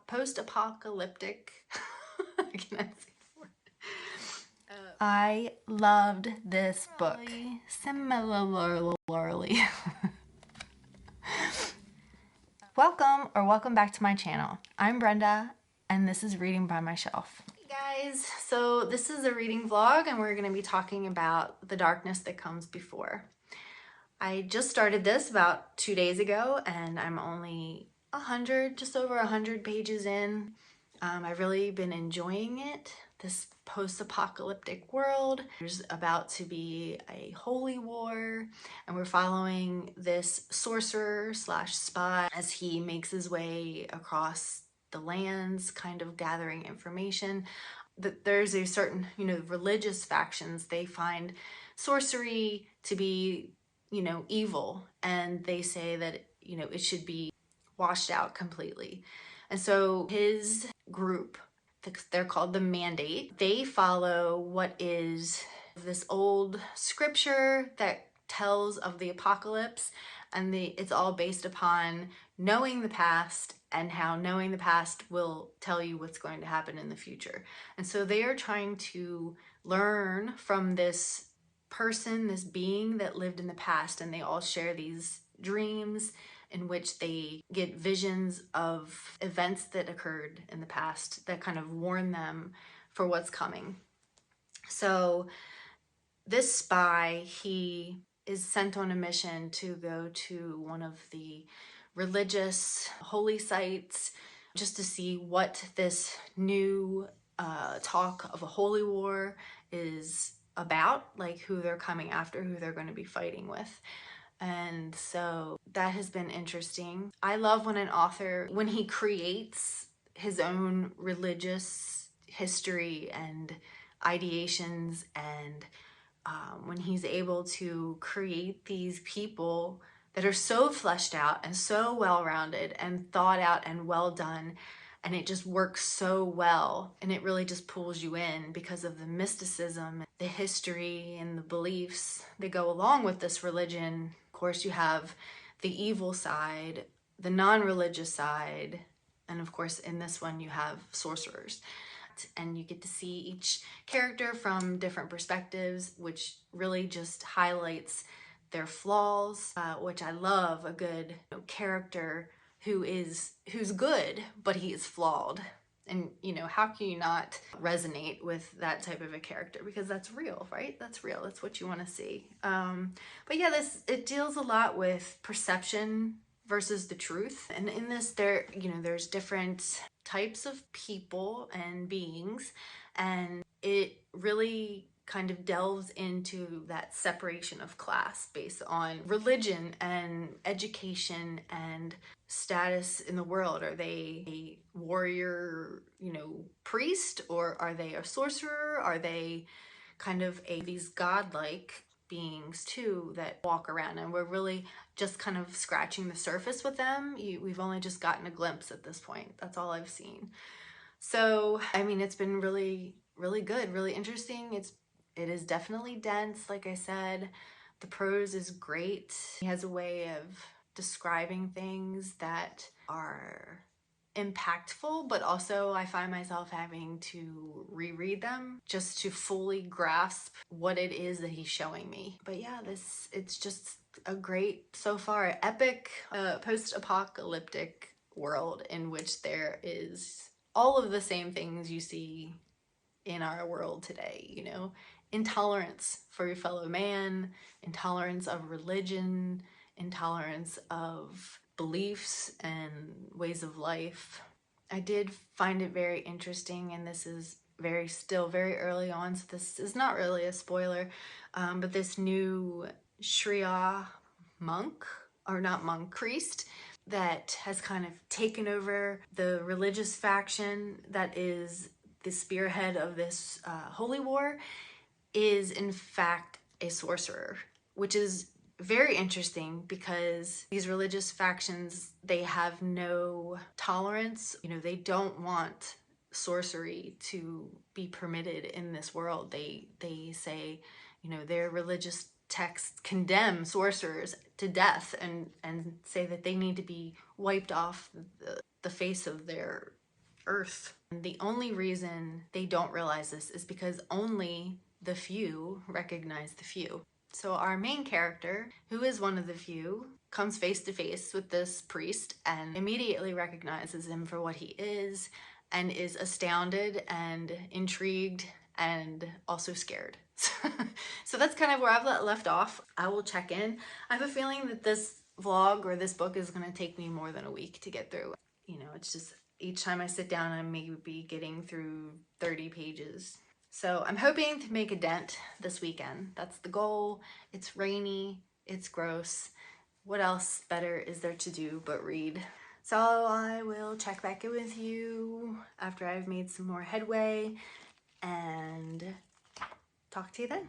Post-apocalyptic. Can I say the word? I loved this book. Similarly. Welcome back to my channel. I'm Brenda, and this is Reading by My Shelf. Hey guys, so this is a reading vlog, and we're going to be talking about the darkness that comes before. I just started this about 2 days ago, and I'm only just over 100 pages in. I've really been enjoying it. This post-apocalyptic world. There's about to be a holy war, and we're following this sorcerer slash spy as he makes his way across the lands, kind of gathering information. That there's a certain, religious factions, they find sorcery to be, evil, and they say that, it should be washed out completely. And so his group, they're called the Mandate, they follow what is this old scripture that tells of the apocalypse, and it's all based upon knowing the past and how knowing the past will tell you what's going to happen in the future. And so they are trying to learn from this person, this being that lived in the past, and they all share these dreams in which they get visions of events that occurred in the past that kind of warn them for what's coming. So this spy, he is sent on a mission to go to one of the religious holy sites just to see what this new talk of a holy war is about, like who they're coming after, who they're going to be fighting with. And so that has been interesting. I love when an author, when he creates his own religious history and ideations, and when he's able to create these people that are so fleshed out and so well-rounded and thought out and well done, and it just works so well, and it really just pulls you in because of the mysticism, the history, and the beliefs that go along with this religion. Of course, you have the evil side, the non-religious side, and of course in this one you have sorcerers. And you get to see each character from different perspectives, which really just highlights their flaws, which I love. A good character who's good, but he is flawed. And how can you not resonate with that type of a character? Because that's real, right? That's real. That's what you want to see. But yeah, it deals a lot with perception versus the truth. And in this, there's different types of people and beings, and it really kind of delves into that separation of class based on religion and education and status in the world. Are they a warrior, priest, or are they a sorcerer? Are they kind of these godlike beings too that walk around, and we're really just kind of scratching the surface with them. We've only just gotten a glimpse at this point. That's all I've seen. So I mean, it's been really good, really interesting. It is definitely dense. Like I said, the prose is great. He has a way of describing things that are impactful, but also I find myself having to reread them just to fully grasp what it is that he's showing me. But yeah, it's just a great, so far, epic post-apocalyptic world in which there is all of the same things you see in our world today, intolerance for your fellow man, intolerance of religion, intolerance of beliefs and ways of life. I did find it very interesting, and this is still very early on, so this is not really a spoiler, but this new Shria priest that has kind of taken over the religious faction that is the spearhead of this holy war, is in fact a sorcerer, which is very interesting because these religious factions, they have no tolerance. They don't want sorcery to be permitted in this world. They say, their religious texts condemn sorcerers to death and say that they need to be wiped off the face of their earth. And the only reason they don't realize this is because only the few recognize the few. So our main character, who is one of the few, comes face to face with this priest and immediately recognizes him for what he is and is astounded and intrigued and also scared. So that's kind of where I've left off. I will check in. I have a feeling that this vlog or this book is going to take me more than a week to get through. You know, it's just each time I sit down, I may be getting through 30 pages. So I'm hoping to make a dent this weekend. That's the goal. It's rainy, it's gross. What else better is there to do but read? So I will check back in with you after I've made some more headway and talk to you then.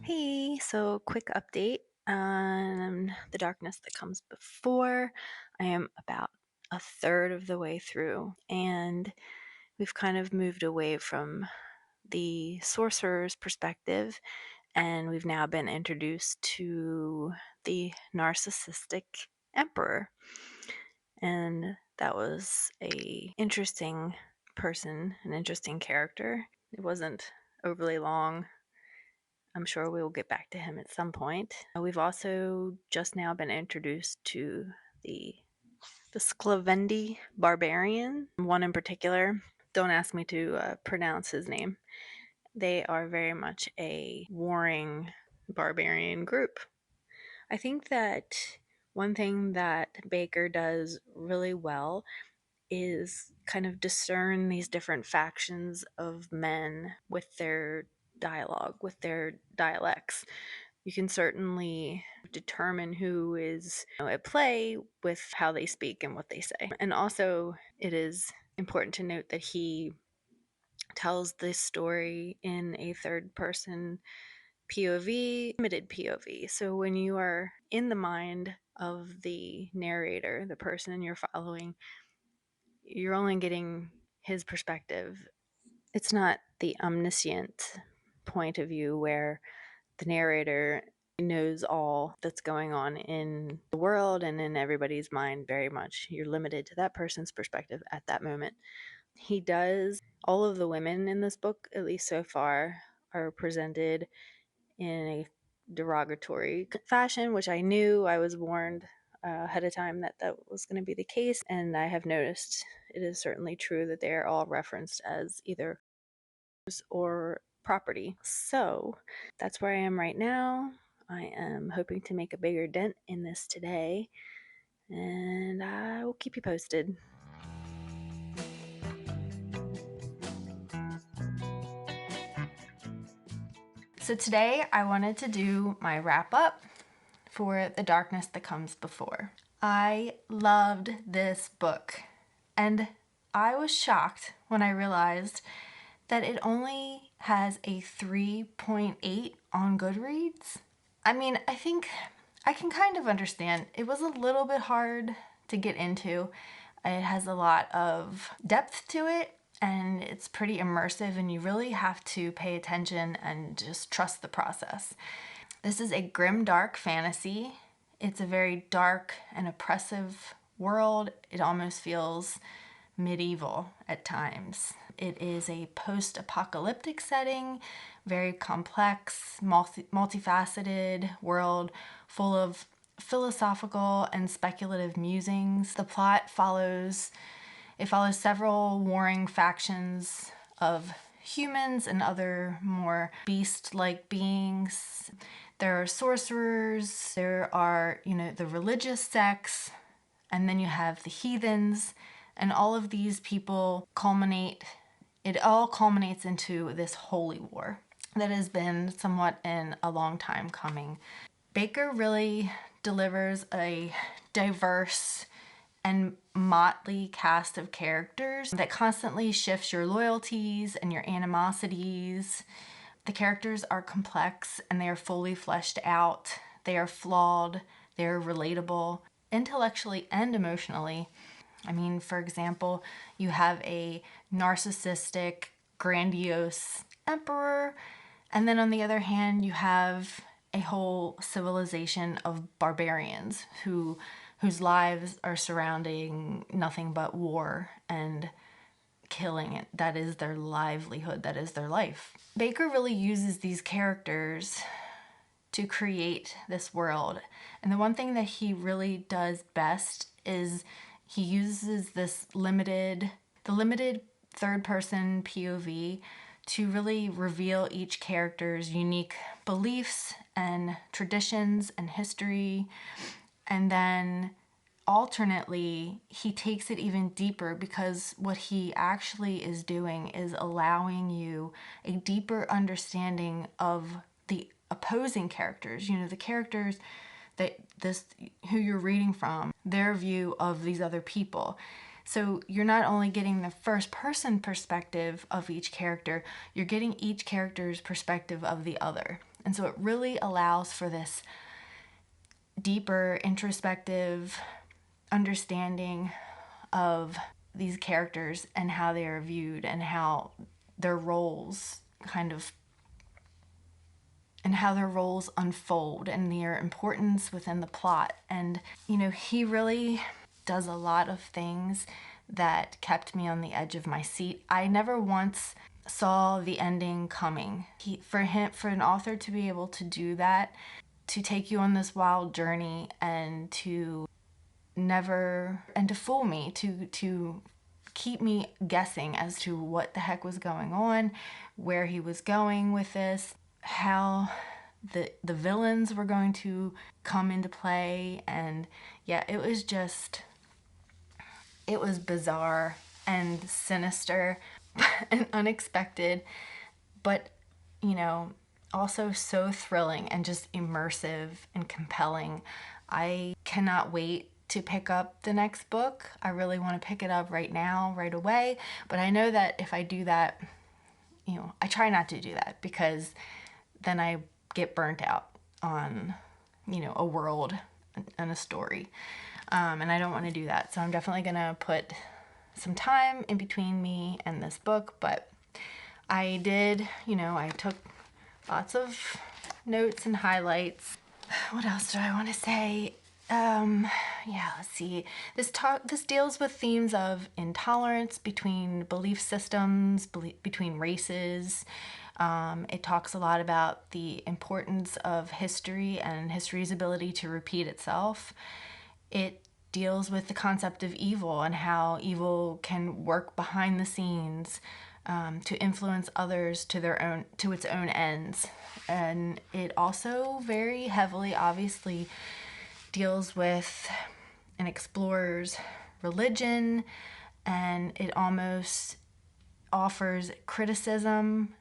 Hey, so quick update on The Darkness That Comes Before. I am about a third of the way through, and we've kind of moved away from the sorcerer's perspective, and we've now been introduced to the narcissistic emperor. And that was a interesting person, an interesting character. It wasn't overly long. I'm sure we will get back to him at some point. We've also just now been introduced to the Sklevendi barbarian, one in particular. Don't ask me to pronounce his name. They are very much a warring barbarian group. I think that one thing that Baker does really well is kind of discern these different factions of men with their dialogue, with their dialects. You can certainly determine who is at play with how they speak and what they say. And also, it is important to note that he tells this story in a third person POV, limited POV. So when you are in the mind of the narrator, the person you're following, you're only getting his perspective. It's not the omniscient point of view where the narrator knows all that's going on in the world and in everybody's mind. Very much you're limited to that person's perspective at that moment. He does. All of the women in this book, at least so far, are presented in a derogatory fashion, which I knew. I was warned ahead of time that that was going to be the case, and I have noticed it is certainly true that they are all referenced as either or property. So that's where I am right now. I am hoping to make a bigger dent in this today, and I will keep you posted. So today I wanted to do my wrap up for The Darkness That Comes Before. I loved this book, and I was shocked when I realized that it only has a 3.8 on Goodreads. I mean, I think I can kind of understand. It was a little bit hard to get into. It has a lot of depth to it, and it's pretty immersive, and you really have to pay attention and just trust the process. This is a GrimDark Fantasy. It's a very dark and oppressive world. It almost feels medieval at times. It is a post-apocalyptic setting, very complex, multifaceted world full of philosophical and speculative musings. The plot follows several warring factions of humans and other more beast-like beings. There are sorcerers, there are, the religious sects, and then you have the heathens, and all of these people all culminates into this holy war that has been somewhat in a long time coming. Baker really delivers a diverse and motley cast of characters that constantly shifts your loyalties and your animosities. The characters are complex and they are fully fleshed out. They are flawed. They're relatable intellectually and emotionally. I mean, for example, you have a narcissistic, grandiose emperor, and then on the other hand, you have a whole civilization of barbarians whose lives are surrounding nothing but war and killing it. That is their livelihood, that is their life. Baker really uses these characters to create this world. And the one thing that he really does best is he uses the limited third person POV to really reveal each character's unique beliefs and traditions and history. And then alternately, he takes it even deeper, because what he actually is doing is allowing you a deeper understanding of the opposing characters, the characters that who you're reading from, their view of these other people. So you're not only getting the first person perspective of each character, you're getting each character's perspective of the other. And so it really allows for this deeper introspective understanding of these characters and how they are viewed and how their roles unfold and their importance within the plot. And he really does a lot of things that kept me on the edge of my seat. I never once saw the ending coming. For an author to be able to do that, to take you on this wild journey and to fool me, to keep me guessing as to what the heck was going on, where he was going with this, how the villains were going to come into play. And yeah, it was bizarre and sinister and unexpected, but also so thrilling and just immersive and compelling. I cannot wait to pick up the next book. I really want to pick it up right now, right away. But I know that if I do that, I try not to do that, because then I get burnt out on, a world and a story. And I don't want to do that. So I'm definitely going to put some time in between me and this book. But I did, I took lots of notes and highlights. What else do I want to say? Let's see. This deals with themes of intolerance between belief systems, between races. It talks a lot about the importance of history and history's ability to repeat itself. It deals with the concept of evil and how evil can work behind the scenes to influence others to its own ends. And it also very heavily, obviously, deals with and explores religion, and it almost offers criticism,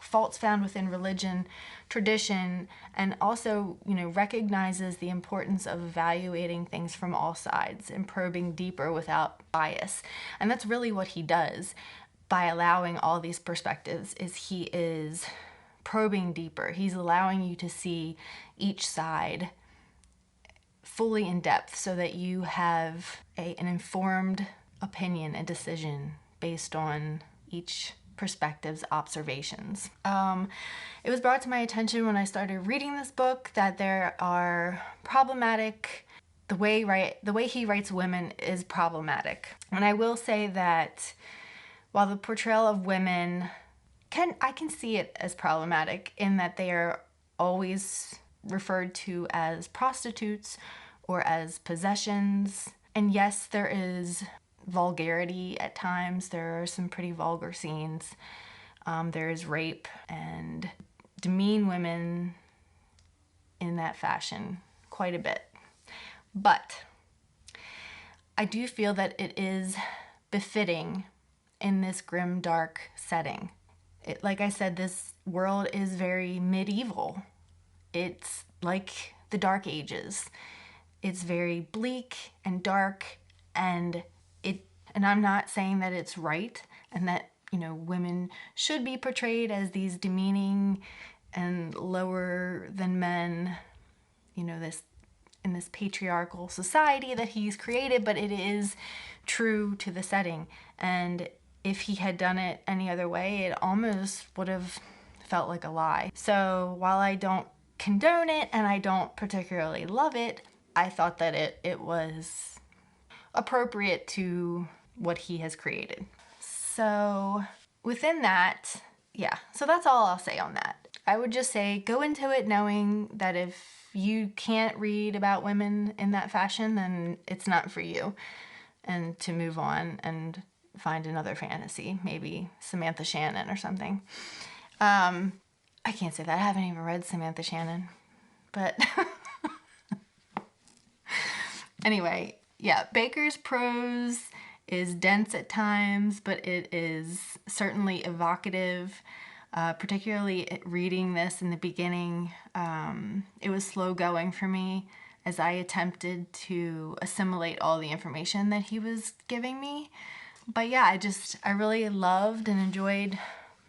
faults found within religion, tradition, and also, recognizes the importance of evaluating things from all sides and probing deeper without bias. And that's really what he does by allowing all these perspectives, is he is probing deeper. He's allowing you to see each side fully in depth so that you have an informed opinion and decision based on each perspective's observations. It was brought to my attention when I started reading this book that there are problematic, the way he writes women is problematic. And I will say that while the portrayal of women I can see it as problematic in that they are always referred to as prostitutes or as possessions. And yes, there is vulgarity at times. There are some pretty vulgar scenes. There is rape and demean women in that fashion quite a bit. But I do feel that it is befitting in this grim, dark setting. Like I said, this world is very medieval. It's like the Dark Ages. It's very bleak and dark, and I'm not saying that it's right and that, women should be portrayed as these demeaning and lower than men, this in this patriarchal society that he's created, but it is true to the setting. And if he had done it any other way, it almost would have felt like a lie. So while I don't condone it and I don't particularly love it, I thought that it was appropriate to what he has created. So within that, yeah, so that's all I'll say on that. I would just say go into it knowing that if you can't read about women in that fashion, then it's not for you, and to move on and find another fantasy, maybe Samantha Shannon or something. I can't say that. I haven't even read Samantha Shannon, but anyway, yeah, Baker's prose is dense at times, but it is certainly evocative. Particularly reading this in the beginning, it was slow going for me as I attempted to assimilate all the information that he was giving me. But yeah, I really loved and enjoyed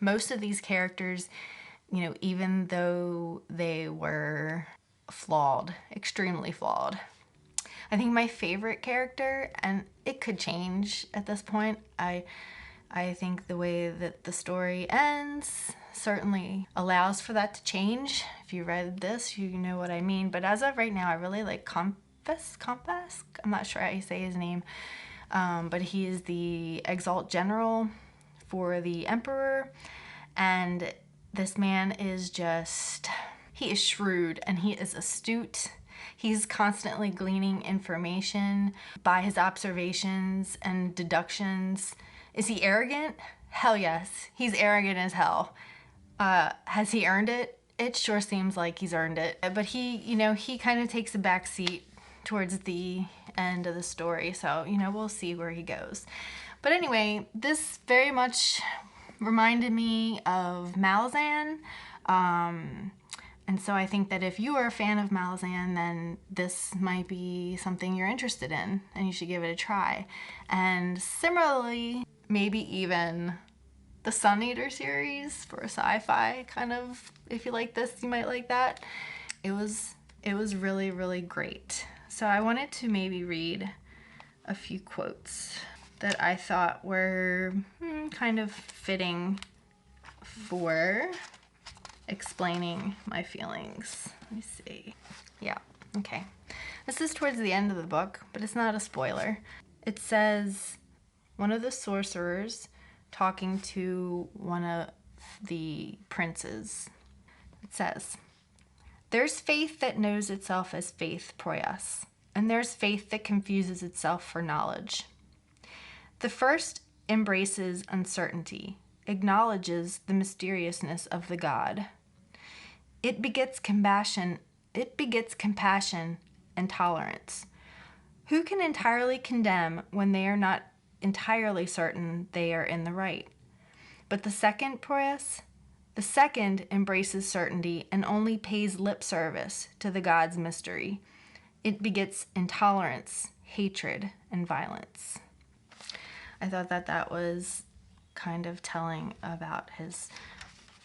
most of these characters, you know, even though they were flawed, extremely flawed. I think my favorite character, and it could change at this point, I think the way that the story ends certainly allows for that to change. If you read this, you know what I mean. But as of right now, I really like Compass. I'm not sure how you say his name. But he is the Exalt General for the Emperor. And this man is he is shrewd and he is astute. He's constantly gleaning information by his observations and deductions. Is he arrogant? Hell yes. He's arrogant as hell. Has he earned it? It sure seems like he's earned it. But he kind of takes a back seat towards the end of the story. So, we'll see where he goes. But anyway, this very much reminded me of Malazan. And so I think that if you are a fan of Malazan, then this might be something you're interested in and you should give it a try. And similarly, maybe even the Sun Eater series for a sci-fi kind of, if you like this, you might like that. It was really, really great. So I wanted to maybe read a few quotes that I thought were kind of fitting for explaining my feelings. Let me see. Yeah, okay. This is towards the end of the book, but it's not a spoiler. It says, one of the sorcerers talking to one of the princes. It says, "There's faith that knows itself as faith, Proyas, and there's faith that confuses itself for knowledge. The first embraces uncertainty, acknowledges the mysteriousness of the god. It begets compassion and tolerance. Who can entirely condemn when they are not entirely certain they are in the right? But the second, Proyas, the second embraces certainty and only pays lip service to the god's mystery. It begets intolerance, hatred, and violence." I thought that was kind of telling about his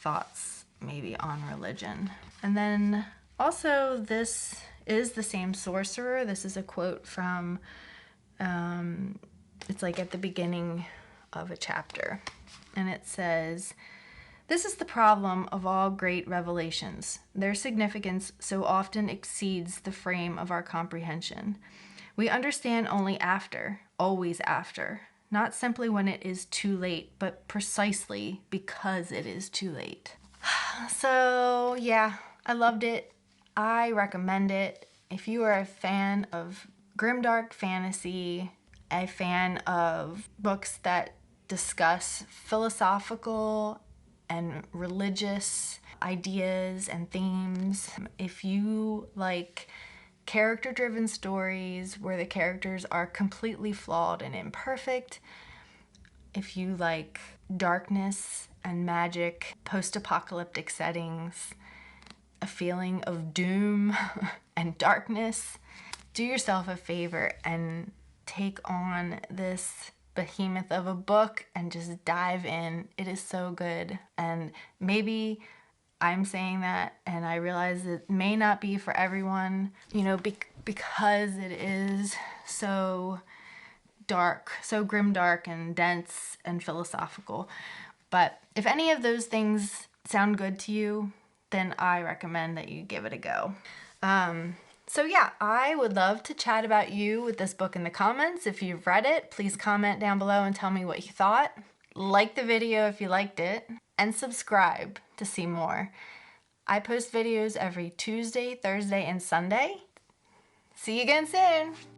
thoughts maybe on religion. And then also, this is the same sorcerer. This is a quote from, it's like at the beginning of a chapter. And it says, "This is the problem of all great revelations. Their significance so often exceeds the frame of our comprehension. We understand only after, always after, not simply when it is too late, but precisely because it is too late." So yeah, I loved it. I recommend it. If you are a fan of grimdark fantasy, a fan of books that discuss philosophical and religious ideas and themes, if you like character-driven stories where the characters are completely flawed and imperfect, if you like darkness and magic, post-apocalyptic settings, a feeling of doom and darkness, do yourself a favor and take on this behemoth of a book and just dive in. It is so good. And maybe I'm saying that, and I realize it may not be for everyone, you know, because it is so dark, so grimdark and dense and philosophical. But if any of those things sound good to you, then I recommend that you give it a go. So yeah, I would love to chat about you with this book in the comments. If you've read it, please comment down below and tell me what you thought. Like the video if you liked it, and subscribe to see more. I post videos every Tuesday, Thursday, and Sunday. See you again soon.